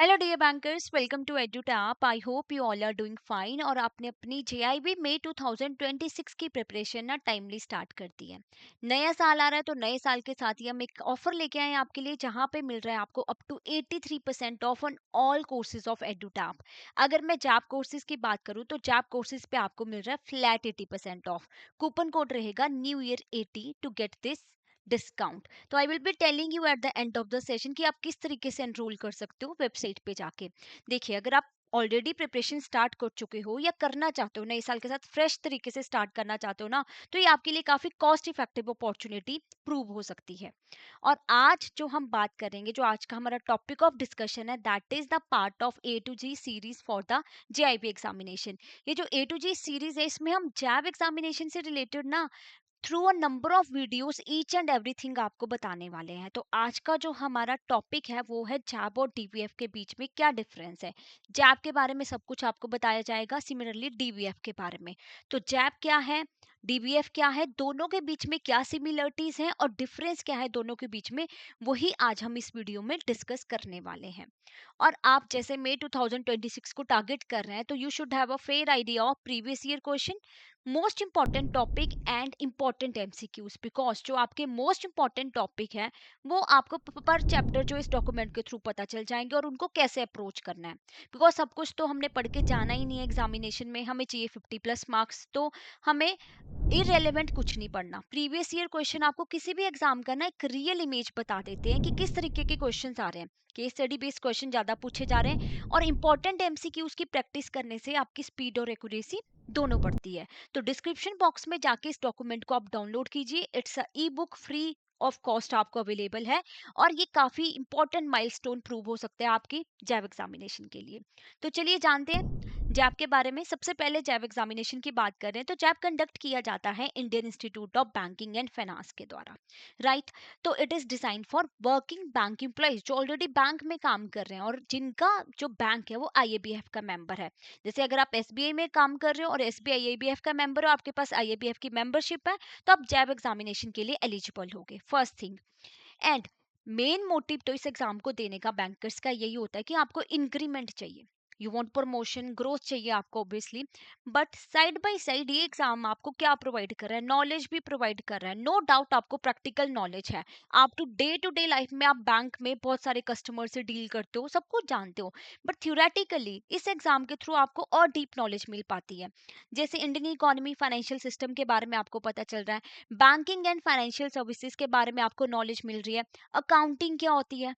Hello dear bankers, welcome to EduTap. I hope you all are doing fine और आपने अपनी JIB में 2026 की प्रिपरेशन ना टाइमली स्टार्ट कर दी है। नया साल आ रहा है तो नए साल के साथ ही हम एक ऑफर लेके आए हैं आपके लिए, जहां पे मिल रहा है आपको up to 83% off on all courses of EduTap. अगर मैं जैप कोर्सेज की बात करूँ तो जैप कोर्सेज पे आपको मिल रहा है फ्लैट 80% ऑफ। कूपन कोड रहेगा new year 80 to get this discount. तो I will be telling you at the end of the session कि आप किस तरीके से एनरोल कर सकते हो वेबसाइट पे जाके। देखिए, अगर आप ऑलरेडी प्रिपरेशन स्टार्ट कर चुके हो या करना चाहते हो, नए साल के साथ फ्रेश तरीके से स्टार्ट करना चाहते हो ना, तो ये आपके लिए काफी कॉस्ट इफेक्टिव अपॉर्चुनिटी प्रूव हो सकती है। और आज जो हम बात करेंगे, जो आज का हमारा टॉपिक ऑफ डिस्कशन है, that is the part of A to G series for the JAIIB examination. ये जो ए टू जी सीरीज है, इसमें हम जैब एग्जामिनेशन से रिलेटेड ना through a number of videos each and everything आपको बताने वाले हैं। तो आज का जो हमारा टॉपिक है वो है जैब और डीवीएफ के बीच में क्या डिफरेंस है। जैब के बारे में सब कुछ आपको बताया जाएगा, सिमिलरली डीवीएफ के बारे में। तो जैब क्या है, डीवीएफ क्या है, दोनों के बीच में क्या सिमिलरिटीज हैं और डिफरेंस क्या है दोनों के बीच में, वही आज हम इस वीडियो में डिस्कस करने वाले हैं। और आप जैसे मई 2026 को टारगेट कर रहे हैं, तो you should have a fair idea of previous year question, most important topic and important MCQs. Because जो आपके मोस्ट इंपॉर्टेंट टॉपिक है वो आपको पर चैप्टर जो इस डॉक्यूमेंट के थ्रू पता चल जाएंगे और उनको कैसे अप्रोच करना है। बिकॉज सब कुछ तो हमने पढ़ के जाना ही नहीं है एग्जामिनेशन में, हमें चाहिए 50+ मार्क्स। तो हमें इरेलीवेंट कुछ नहीं पढ़ना। प्रीवियस ईयर क्वेश्चन आपको किसी भी एग्जाम का ना एक रियल इमेज बता देते हैं कि किस तरीके के क्वेश्चंस आ रहे हैं। केस स्टडी बेस्ड क्वेश्चन ज्यादा पूछे जा रहे हैं और इंपॉर्टेंट एमसीक्यूज की प्रैक्टिस करने से आपकी स्पीड और एक्यूरेसी दोनों बढ़ती है। तो डिस्क्रिप्शन बॉक्स में जाके इस डॉक्यूमेंट को आप डाउनलोड कीजिए। It's a E book free of cost आपको अवेलेबल है और ये काफी इंपॉर्टेंट माइलस्टोन प्रूव हो सकते हैं आपकी जैव एग्जामिनेशन के लिए। तो चलिए जानते हैं जैब के बारे में। सबसे पहले जैब एग्जामिनेशन की बात करें तो जैब कंडक्ट किया जाता है Indian institute of banking and finance के द्वारा, राइट। तो it is design for working bank employees जो ऑलरेडी बैंक में काम कर रहे हैं और जिनका जो बैंक है वो आईएबीएफ का मेंबर है। जैसे अगर आप एसबीआई में काम कर रहे हो और एसबीआई आईएबीएफ का मेंबर हो, आपके पास आईएबीएफ की मेंबरशिप है, तो आप जैब एग्जामिनेशन के लिए एलिजिबल होगे, first thing. And main motive तो इस एग्जाम को देने का बैंकर्स का यही होता है कि आपको इंक्रीमेंट चाहिए, यू वांट प्रमोशन, ग्रोथ चाहिए आपको obviously. But side by side ये एग्जाम आपको क्या प्रोवाइड कर रहा है, नॉलेज भी प्रोवाइड कर रहा है। नो डाउट आपको प्रैक्टिकल नॉलेज है, आप टू डे लाइफ में आप बैंक में बहुत सारे कस्टमर से डील करते हो, सब कुछ जानते हो। बट थ्योरेटिकली इस एग्जाम के थ्रू आपको और डीप नॉलेज मिल पाती है। जैसे इंडियन इकोनॉमी, फाइनेंशियल सिस्टम के बारे में आपको पता चल रहा है, बैंकिंग एंड फाइनेंशियल सर्विसेज के बारे में आपको नॉलेज मिल रही है, अकाउंटिंग क्या होती है,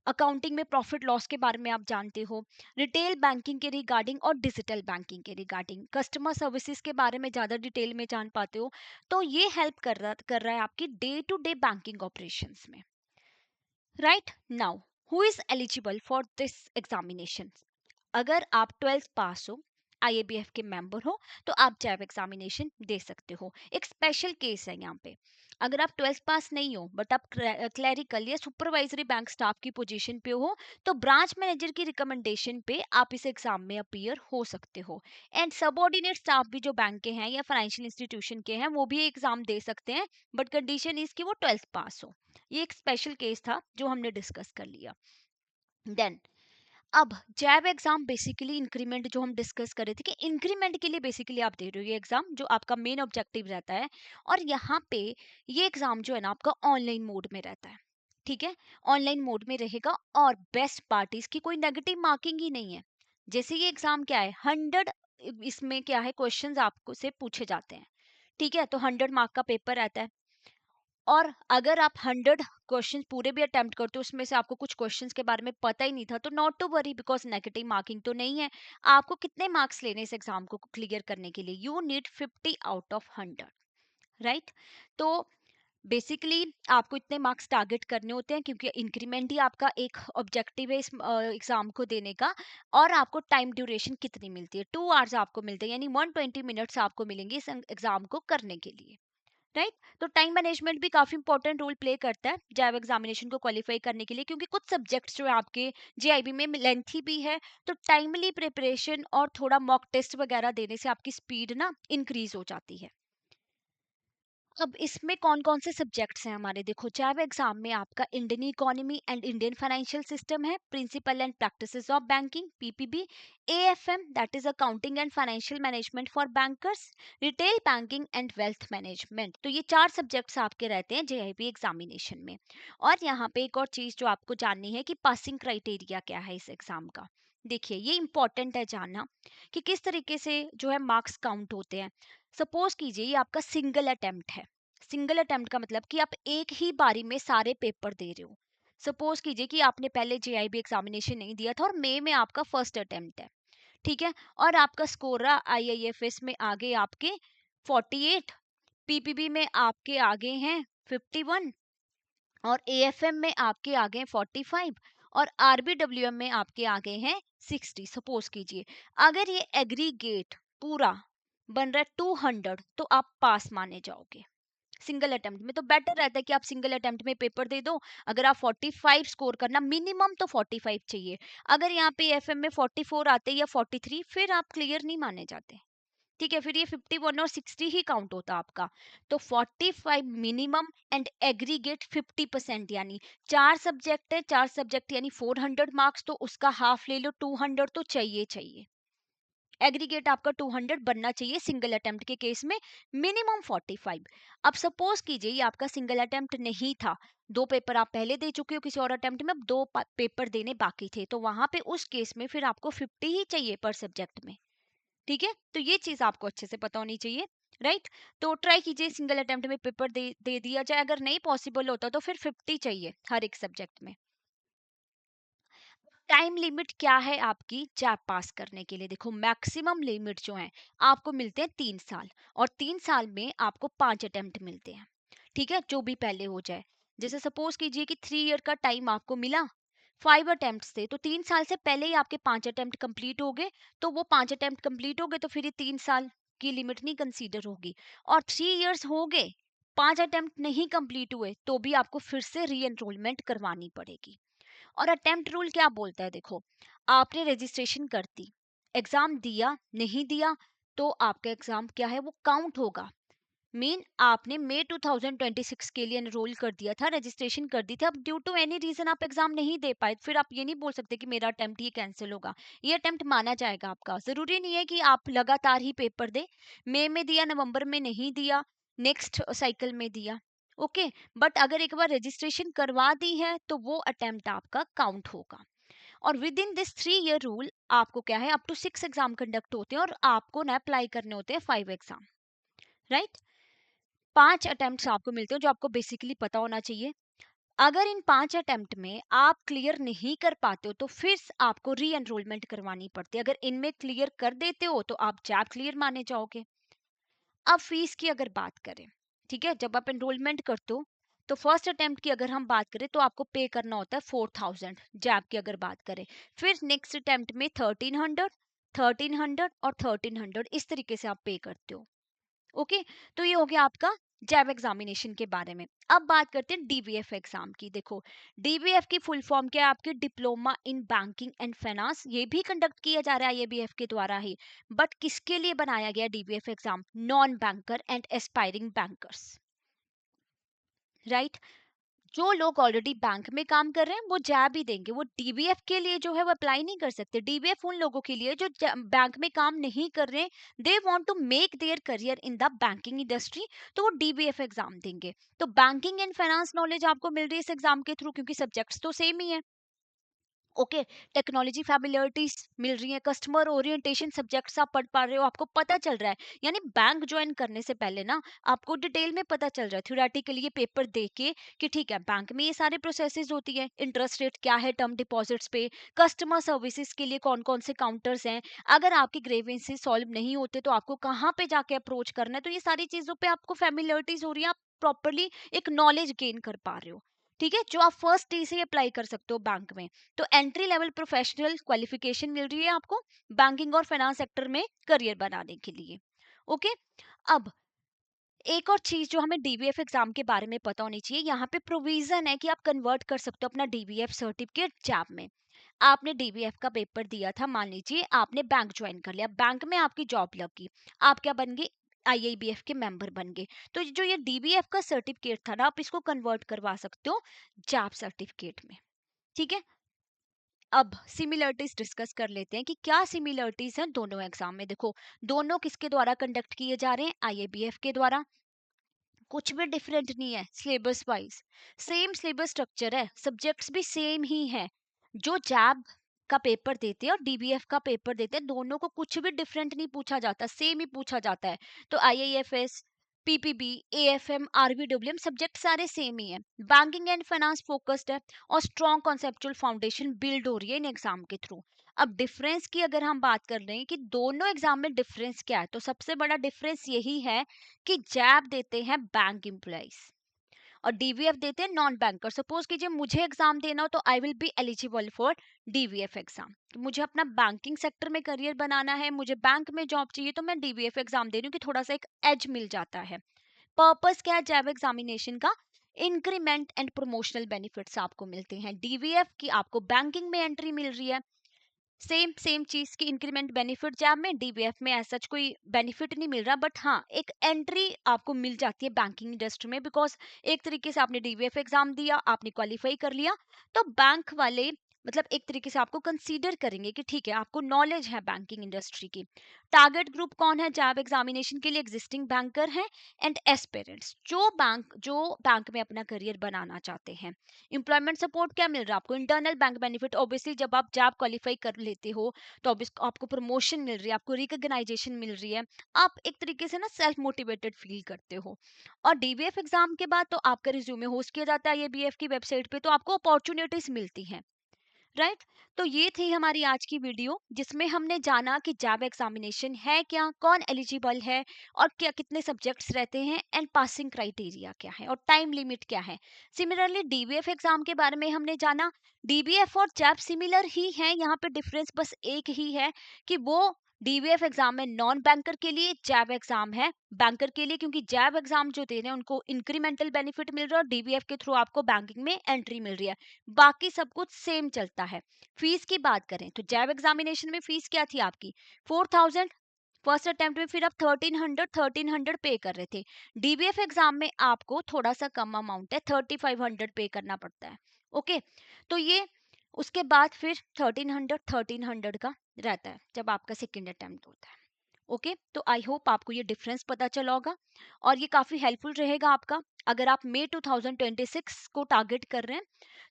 अकाउंटिंग में प्रॉफिट लॉस के बारे में आप जानते हो, रिटेल बैंकिंग के रिगार्डिंग और डिजिटल बैंकिंग के रिगार्डिंग, कस्टमर सर्विसेज के बारे में ज़्यादा डिटेल में जान पाते हो। तो ये हेल्प कर रहा है आपकी day to day banking operations में, right. Now who is eligible for this examination. अगर आप 12th पास हो, आईएबीएफ के मेंबर हो, तो आप जैव एग्जामिनेशन दे सकते हो। एक स्पेशल केस है यहाँ पे। अगर आप 12th पास नहीं हो बट आप क्लैरिकल या सुपरवाइजरी बैंक स्टाफ की पोजीशन पे हो, तो ब्रांच मैनेजर की रिकमेंडेशन पे आप इस एग्जाम में अपीयर हो सकते हो। एंड सबऑर्डिनेट स्टाफ भी जो बैंक के हैं या फाइनेंशियल इंस्टीट्यूशन के हैं वो भी एग्जाम दे सकते हैं, बट कंडीशन इसकी वो 12th पास हो। ये एक स्पेशल केस था जो हमने डिस्कस कर लिया। देन अब जैब एग्जाम बेसिकली इंक्रीमेंट जो हम डिस्कस कर रहे थे कि इंक्रीमेंट के लिए बेसिकली आप दे रहे हो ये एग्जाम, जो आपका मेन ऑब्जेक्टिव रहता है। और यहाँ पे ये एग्जाम जो है ना आपका ऑनलाइन मोड में रहता है, ठीक है, ऑनलाइन मोड में रहेगा। और बेस्ट पार्ट इसकी कोई नेगेटिव मार्किंग ही नहीं है। जैसे ये एग्जाम क्या है, 100 इसमें क्या है क्वेश्चंस आपको से पूछे जाते हैं, ठीक है। तो 100 मार्क का पेपर रहता है। और अगर आप 100 क्वेश्चन पूरे भी अटेम्प्ट करते हो, उसमें से आपको कुछ क्वेश्चंस के बारे में पता ही नहीं था, तो not to worry, because negative marking तो नहीं है। आपको कितने मार्क्स लेने इस एग्जाम को क्लियर करने के लिए, you need 50 out of 100, right. तो बेसिकली आपको इतने मार्क्स टारगेट करने होते हैं क्योंकि इंक्रीमेंट ही आपका एक ऑब्जेक्टिव है इस एग्जाम को देने का। और आपको टाइम ड्यूरेशन कितनी मिलती है, 2 आवर्स आपको मिलते हैं, यानी 120 मिनट्स आपको मिलेंगे इस एग्जाम को करने के लिए, राइट। तो टाइम मैनेजमेंट भी काफी इंपॉर्टेंट रोल प्ले करता है जैव एग्जामिनेशन को क्वालिफाई करने के लिए, क्योंकि कुछ सब्जेक्ट्स जो है आपके जेआईबी में लेंथी भी है। तो टाइमली प्रिपरेशन और थोड़ा मॉक टेस्ट वगैरह देने से आपकी स्पीड ना इंक्रीज हो जाती है। अब इसमें कौन-कौन से सब्जेक्ट्स हैं हमारे, देखो जैव एग्जाम में आपका Indian economy and Indian financial system है, principal and practices of banking PPB, AFM that is accounting and financial management for bankers, retail banking and wealth management. तो ये 4 सब्जेक्ट्स आपके रहते हैं जेआईबी एग्जामिनेशन में। और यहाँ पे एक और चीज जो आपको जाननी है कि पासिंग क्राइटेरिया क्या है इस एग्जाम का। देखिए ये इंपॉर्टेंट है जानना कि किस तरीके से जो है मार्क्स काउंट होते हैं। सपोज कीजिए ये आपका सिंगल अटेम्प्ट है। सिंगल अटेम्प्ट का मतलब कि आप एक ही बारी में सारे पेपर दे रहे हो। सपोज कीजिए कि आपने पहले जेआईबी एग्जामिनेशन नहीं दिया था और मई में आपका फर्स्ट अटेम्प्ट है, ठीक है, और आपका स्कोर रहा आईआईएफएस में आगे आपके 48, पीपीबी में आपके आगे हैं 51, और एएफएम में आपके आगे हैं 45, और आरबीडब्ल्यूएम में आपके आगे हैं 60। सपोज कीजिए अगर ये एग्रीगेट पूरा बन रहा है 200 तो आप पास माने जाओगे सिंगल अटेम्प्ट में। तो बेटर रहता है कि आप सिंगल अटेम्प्ट में पेपर दे दो। अगर आप 45 स्कोर करना मिनिमम तो 45 चाहिए। अगर यहाँ पे एफएम में 44 आते या 43 फिर आप क्लियर नहीं माने जाते, ठीक है, फिर ये 51 और 60 ही काउंट होता आपका। तो 45 मिनिमम एंड एग्रीगेट 50%, यानी 4 सब्जेक्ट है, 4 सब्जेक्ट यानी 400 मार्क्स, तो उसका हाफ ले लो 200 तो चाहिए चाहिए। एग्रीगेट आपका 200 बनना चाहिए सिंगल अटेम्प्ट के केस में, मिनिमम 45। अब सपोज कीजिए ये आपका सिंगल अटेम्प्ट नहीं था, 2 पेपर आप पहले दे चुके हो किसी और अटेम्प्ट में, अब 2 पेपर देने बाकी थे, तो वहां पे उस केस में फिर आपको 50 ही चाहिए पर सब्जेक्ट में, ठीक है। तो ये चीज आपको अच्छे से पता होनी चाहिए, राइट। तो ट्राई कीजिए सिंगल अटेम्प्ट में पेपर दे दिया जाए, अगर नहीं पॉसिबल होता तो फिर 50 चाहिए हर एक सब्जेक्ट में। टाइम लिमिट क्या है आपकी जैब पास करने के लिए, देखो मैक्सिमम लिमिट जो है आपको मिलते हैं 3 साल, और 3 साल में आपको 5 अटेम्प्ट मिलते हैं, ठीक है, जो भी पहले हो जाए। जैसे सपोज कीजिए कि 3 ईयर का टाइम आपको मिला 5 अटेम्प्ट से, तो 3 साल से पहले ही आपके 5 अटेम्प्ट कंप्लीट हो गए, तो वो 5 अटेम्प्ट कंप्लीट हो गए तो फिर ये 3 साल की लिमिट नहीं कंसीडर होगी। और 3 इयर्स हो गए, 5 अटेम्प्ट नहीं कंप्लीट हुए, तो भी आपको फिर से री एनरोलमेंट करवानी पड़ेगी। और अटेम्प्ट रूल क्या बोलता है, देखो आपने रजिस्ट्रेशन कर दी, एग्जाम दिया नहीं दिया, तो आपका एग्जाम क्या है वो काउंट होगा। मीन आपने मई 2026 के लिए एनरोल कर दिया था, रजिस्ट्रेशन कर दी थी, अब ड्यू टू एनी रीजन आप एग्जाम नहीं दे पाए, फिर आप ये नहीं बोल सकते कि मेरा अटेम्प्ट ये कैंसिल होगा। ये अटेम्प्ट माना जाएगा आपका, जरूरी नहीं है कि आप लगातार ही पेपर दे, मई में दिया नवंबर में नहीं दिया, नेक्स्ट साइकिल में दिया, ओके। बट अगर एक बार रजिस्ट्रेशन करवा दी है तो वो अटेम्प्ट आपका काउंट होगा। और with in this 3 year rule आपको क्या है, अप टू 6 एग्जाम कंडक्ट होते हैं, और आपको ना अप्लाई करने होते हैं 5 एग्जाम, राइट। 5 अटेम्प्ट आपको मिलते हैं जो आपको बेसिकली पता होना चाहिए। अगर इन 5 अटेम्प्ट में आप क्लियर नहीं कर पाते हो तो फिर आपको री एनरोलमेंट करवानी पड़ती है। अगर इनमें क्लियर कर देते हो तो आप जैब क्लियर माने जाओगे। अब फीस की अगर बात करें, ठीक है, जब आप एनरोलमेंट करते हो तो फर्स्ट अटेम्प्ट की अगर हम बात करें तो आपको पे करना होता है 4000, जैब की अगर बात करें। फिर नेक्स्ट अटेम्प्ट में 1300, 1300 और 1300, इस तरीके से आप पे करते हो, ओके। तो ये हो गया आपका जैब एग्जामिनेशन के बारे में। अब बात करते हैं डीबीएफ एग्जाम की। देखो डीबीएफ की फुल फॉर्म क्या है आपकी, diploma in banking and finance, ये भी कंडक्ट किया जा रहा है आईएबीएफ के द्वारा ही। बट किसके लिए बनाया गया DBF exam, non banker and aspiring bankers, right. जो लोग ऑलरेडी बैंक में काम कर रहे हैं वो जैब ही देंगे, वो डीबीएफ के लिए जो है वो अप्लाई नहीं कर सकते। डीबीएफ उन लोगों के लिए जो बैंक में काम नहीं कर रहे, they want to make their career in the banking industry, तो वो डीबीएफ एग्जाम देंगे। तो बैंकिंग एंड फाइनेंस नॉलेज आपको मिल रही है इस एग्जाम के थ्रू, क्योंकि सब्जेक्ट्स तो सेम ही है, ओके। टेक्नोलॉजी फैमिलियरिटीज मिल रही है, कस्टमर ओरिएंटेशन सब्जेक्ट्स आप पढ़ पा रहे हो, आपको पता चल रहा है। यानी बैंक ज्वाइन करने से पहले ना आपको डिटेल में पता चल रहा है थ्योरेटिकली ये पेपर दे के कि ठीक है बैंक में ये सारे प्रोसेसेस होती है, इंटरेस्ट रेट क्या है टर्म डिपॉजिट्स पे, कस्टमर सर्विसेज के लिए कौन कौन से काउंटर्स हैं, अगर आपके ग्रेवेंसेस सॉल्व नहीं होते तो आपको कहाँ पे जाके अप्रोच करना है। तो ये सारी चीजों पे आपको फैमिलियरिटीज हो रही है, आप प्रॉपरली एक नॉलेज गेन कर पा रहे हो, ठीक है, जो आप फर्स्ट डे से अप्लाई कर सकते हो बैंक में। तो एंट्री लेवल प्रोफेशनल क्वालिफिकेशन मिल रही है आपको बैंकिंग और फाइनेंस सेक्टर में करियर बनाने के लिए, ओके। अब एक और चीज जो हमें डीबीएफ एग्जाम के बारे में पता होनी चाहिए, यहाँ पे प्रोविजन है कि आप कन्वर्ट कर सकते हो अपना डीबीएफ सर्टिफिकेट जैब में। आपने डीबीएफ का पेपर दिया था, मान लीजिए आपने बैंक ज्वाइन कर लिया, बैंक में आपकी जॉब लगी, आप क्या बन गए, आईआईबीएफ के मेंबर बन गए। तो जो ये डीबीएफ का सर्टिफिकेट था ना, आप इसको कन्वर्ट करवा सकते हो जैब सर्टिफिकेट में। ठीक है, अब सिमिलरिटीज डिस्कस कर लेते हैं कि क्या सिमिलरिटीज हैं दोनों एग्जाम में। देखो, दोनों किसके द्वारा कंडक्ट किए जा रहे हैं? आईआईबीएफ के द्वारा। कुछ भी डिफरेंट नहीं है syllabus wise, same syllabus structure है, सब्जेक्ट्स भी सेम ही है। जो जैब का पेपर देते हैं और डीबीएफ का पेपर देते हैं, दोनों को कुछ भी डिफरेंट नहीं पूछा जाता, सेम ही पूछा जाता है। तो आईआईएफएस, पीपीबी, एएफएम, आरबीडब्ल्यूएम सब्जेक्ट सारे सेम ही है। बैंकिंग एंड फाइनेंस फोकस्ड है और स्ट्रॉन्ग कॉन्सेप्चुअल फाउंडेशन बिल्ड हो रही है इन एग्जाम के थ्रू। अब डिफरेंस की अगर हम बात कर रहे हैं कि दोनों एग्जाम में डिफरेंस क्या है, तो सबसे बड़ा डिफरेंस यही है कि जैब देते हैं बैंक एम्प्लॉइज और डीवीएफ देते हैं नॉन बैंकर। सपोज कीजिए मुझे एग्जाम देना हो, तो I will be eligible for DVF exam. मुझे अपना बैंकिंग सेक्टर में करियर बनाना है, मुझे बैंक में जॉब चाहिए, तो मैं डीवीएफ एग्जाम दे रही हूँ कि थोड़ा सा एक एज मिल जाता है। पर्पस क्या है जैब एग्जामिनेशन का? इंक्रीमेंट एंड प्रमोशनल बेनिफिट्स आपको मिलते हैं। डीवीएफ की आपको बैंकिंग में एंट्री मिल रही है, सेम सेम चीज की इंक्रीमेंट बेनिफिट जैब में, डीबीएफ में ऐसा कोई बेनिफिट नहीं मिल रहा, बट हाँ एक एंट्री आपको मिल जाती है बैंकिंग इंडस्ट्री में। बिकॉज एक तरीके से आपने डीबीएफ एग्जाम दिया, आपने क्वालिफाई कर लिया, तो बैंक वाले मतलब एक तरीके से आपको कंसीडर करेंगे कि ठीक है आपको नॉलेज है बैंकिंग इंडस्ट्री की। टारगेट ग्रुप कौन है जैब एग्जामिनेशन के लिए? एग्जिस्टिंग बैंकर हैं एंड एस्पिरेंट्स, जो बैंक में अपना करियर बनाना चाहते हैं। एम्प्लॉयमेंट सपोर्ट क्या मिल रहा है आपको? इंटरनल बैंक बेनिफिट, ऑब्वियसली जब आप जॉब क्वालिफाई कर लेते हो तो आपको प्रमोशन मिल रही है, आपको रिकॉग्नाइजेशन मिल रही है, आप एक तरीके से ना सेल्फ मोटिवेटेड फील करते हो। और डीबीएफ एग्जाम के बाद तो आपका रिज्यूमे होस्ट किया जाता है ये बीएफ की वेबसाइट पे, तो आपको अपॉर्चुनिटीज मिलती हैं। राइट, तो ये थी हमारी आज की वीडियो जिसमें हमने जाना कि जैब एग्जामिनेशन है क्या, कौन एलिजिबल है और क्या कितने सब्जेक्ट्स रहते हैं एंड पासिंग क्राइटेरिया क्या है और टाइम लिमिट क्या है। सिमिलरली डीबीएफ एग्जाम के बारे में हमने जाना, डीबीएफ और जैब सिमिलर ही है, यहाँ पे डिफरेंस बस एक ही है कि वो डीबीएफ एग्जाम में नॉन बैंकर के लिए, जैब एग्जाम है बैंकर के लिए, क्योंकि जैब एग्जाम जो दे रहे हैं उनको इंक्रीमेंटल बेनिफिट मिल रहा है और डीबीएफ के थ्रू आपको बैंकिंग में एंट्री मिल रही है। बाकी सब कुछ सेम चलता है। फीस की बात करें तो जैब एग्जामिनेशन में फीस क्या थी आपकी? 4000 फर्स्ट अटेम्प्ट में, फिर आप 1300 पे कर रहे थे। डीबीएफ एग्जाम में आपको थोड़ा सा कम अमाउंट है, 3500 पे करना पड़ता है। ओके, तो ये उसके बाद फिर 1300 का रहता है जब आपका सेकेंड अटेम्प्ट होता है। ओके, तो आई होप आपको ये डिफरेंस पता चला होगा और ये काफी हेल्पफुल रहेगा आपका अगर आप मई 2026 को टारगेट कर रहे हैं।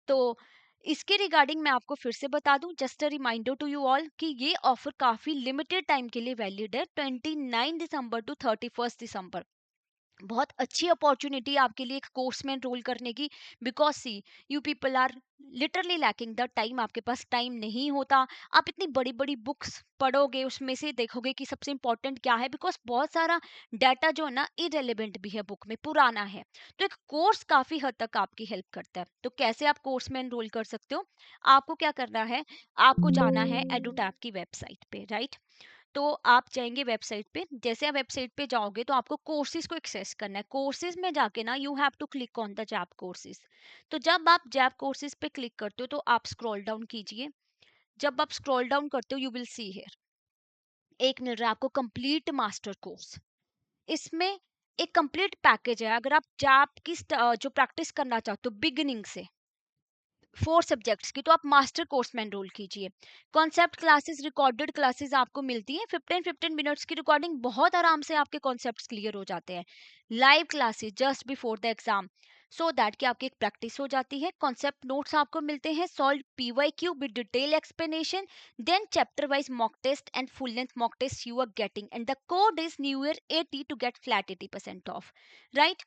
तो इसके रिगार्डिंग मैं आपको फिर से बता दूं, just a reminder to you all, कि ये ऑफर काफी लिमिटेड टाइम के लिए वैलिड है, 29 दिसंबर टू 31 दिसंबर। बहुत अच्छी अपॉर्चुनिटी आपके लिए एक कोर्स में एनरोल करने की। Because see you people are literally lacking the time, आपके पास टाइम नहीं होता। आप इतनी बड़ी बड़ी बुक्स पढ़ोगे, उसमें से देखोगे कि सबसे इंपॉर्टेंट क्या है, बिकॉज बहुत सारा डाटा जो है ना इरेलीवेंट भी है, बुक में पुराना है। तो एक कोर्स काफी हद तक आपकी हेल्प करता है। तो कैसे आप कोर्स में एनरोल कर सकते हो? आपको क्या करना है, आपको जाना है एडुटैप की वेबसाइट पे, राइट? तो आप जाएंगे वेबसाइट पे, जैसे आप वेबसाइट पे जाओगे तो आपको कोर्सेज को एक्सेस करना है। कोर्सेज में जाके ना you have to click on the JAIIB courses. तो जब आप जैब कोर्सेज पे क्लिक करते हो तो आप स्क्रॉल डाउन कीजिए। जब आप स्क्रॉल डाउन करते हो यू विल सी हियर एक मिल रहा है आपको कंप्लीट मास्टर कोर्स। इसमें एक कंप्लीट पैकेज है। अगर आप जैब की जो प्रैक्टिस करना चाहते हो बिगिनिंग से 4 सब्जेक्ट्स की, तो आप मास्टर कोर्स में एनरोल कीजिए। कॉन्सेप्ट क्लासेस, रिकॉर्डेड क्लासेस आपको मिलती हैं, 15-15 मिनट्स की रिकॉर्डिंग, बहुत आराम से आपके कॉन्सेप्ट्स क्लियर हो जाते हैं। Live classes just before the exam, so that कि आपकी एक प्रैक्टिस हो जाती है। कॉन्सेप्ट नोट्स आपको मिलते हैं, solve PYQ with detail explanation, then chapter wise mock test and full length mock test you are getting, and the code is new year 80 to get flat 80% off, right?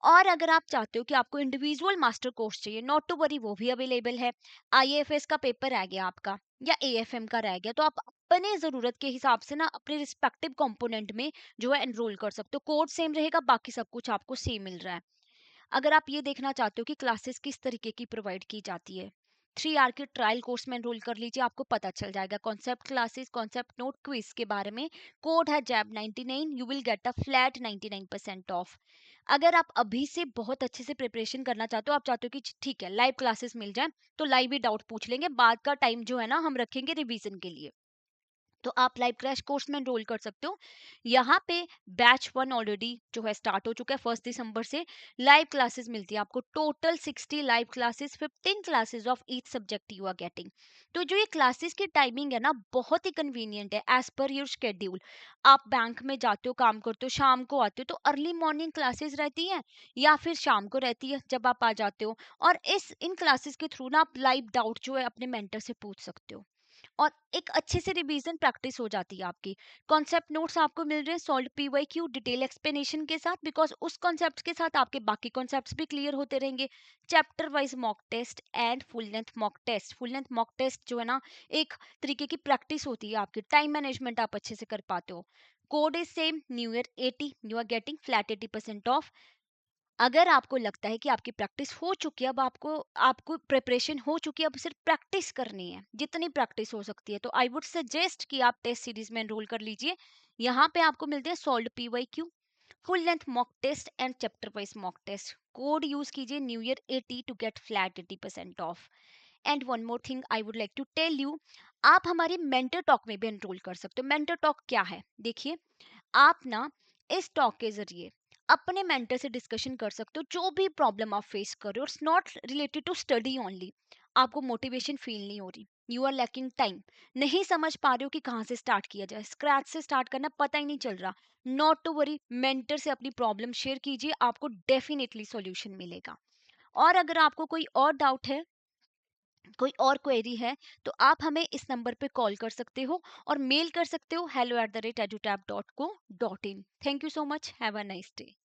और अगर आप चाहते हो कि आपको इंडिविजुअल मास्टर कोर्स चाहिए, not to worry, वो भी अवेलेबल है। आईएएफएस का पेपर रह गया आपका या एएफएम का रह गया, तो आप अपने जरूरत के हिसाब से ना अपने रिस्पेक्टिव कंपोनेंट में जो है एनरोल कर सकते हो। कोड सेम रहेगा, बाकी सब कुछ आपको सेम मिल रहा है। अगर आप ये देखना चाहते हो कि क्लासेस किस तरीके की प्रोवाइड की जाती है, 3 आर के ट्रायल कोर्स में एनरोल कर लीजिए, आपको पता चल जाएगा concept classes, concept note, quiz के बारे में। कोड है जैब 99, you will get a flat 99% of. अगर आप अभी से बहुत अच्छे से प्रिपरेशन करना चाहते हो, आप चाहते हो कि ठीक है लाइव क्लासेस मिल जाए, तो लाइव ही डाउट पूछ लेंगे, बाद का टाइम जो है ना हम रखेंगे रिवीजन के लिए। तो आप लाइव क्रैश कोर्स में एनरोल कर सकते हो। यहाँ पे बैच 1 ऑलरेडी जो है स्टार्ट हो चुका है 1 दिसंबर से। लाइव क्लासेस मिलती है आपको total 60 live classes, 15 classes of each subject you are getting. तो जो ये क्लासेस की टाइमिंग है ना, बहुत ही कन्वीनियंट है एज पर योर शेड्यूल। आप बैंक में जाते हो, काम करते हो, शाम को आते हो, तो अर्ली मॉर्निंग क्लासेस रहती हैं या फिर शाम को रहती है जब आप आ जाते हो। और इन क्लासेस के थ्रू ना आप लाइव डाउट जो है अपने मेंटर से पूछ सकते हो और एक अच्छे से रिवीजन प्रैक्टिस हो जाती है आपकी। कॉन्सेप्ट नोट्स आपको मिल रहे हैं सॉल्व पीवाईक्यू डिटेल एक्सप्लेनेशन के साथ, बिकॉज उस कॉन्सेप्ट के साथ आपके बाकी कॉन्सेप्ट्स भी क्लियर होते रहेंगे। Chapter wise mock test and full length mock test. Full length mock test जो है ना, एक तरीके की प्रैक्टिस होती है आपकी, टाइम मैनेजमेंट आप अच्छे से कर पाते हो। Code is same, new year 80, you are getting flat 80% off. अगर आपको लगता है कि आपकी प्रैक्टिस हो चुकी है, अब आपको आपको प्रिपरेशन हो चुकी है, अब सिर्फ प्रैक्टिस करनी है जितनी प्रैक्टिस हो सकती है, तो आई वुड सजेस्ट कि आप टेस्ट सीरीज में एनरोल कर लीजिए। यहाँ पे आपको मिलते हैं solve PYQ, full length mock test and chapter wise mock test. Code use कीजिए new year 80 to get flat 80% off. And one more thing I would like to tell you, आप हमारी मेंटर टॉक में भी enrol कर सकते हो। Mentor talk क्या है, देखिए, आप ना इस टॉक के जरिए अपने मेंटर से डिस्कशन कर सकते हो जो भी प्रॉब्लम आप फेस कर रहे हो। It's not related to study only. आपको मोटिवेशन फील नहीं हो रही, यू आर लैकिंग टाइम, नहीं समझ पा रहे हो कि कहाँ से स्टार्ट किया जाए, स्क्रैच से स्टार्ट करना पता ही नहीं चल रहा, नॉट टू वरी, मेंटर से अपनी प्रॉब्लम शेयर कीजिए, आपको डेफिनेटली सॉल्यूशन मिलेगा। और अगर आपको कोई और डाउट है, कोई और क्वेरी है, तो आप हमें इस नंबर पे कॉल कर सकते हो और मेल कर सकते हो hello@edutap.co.in। Thank you so much, have a nice day.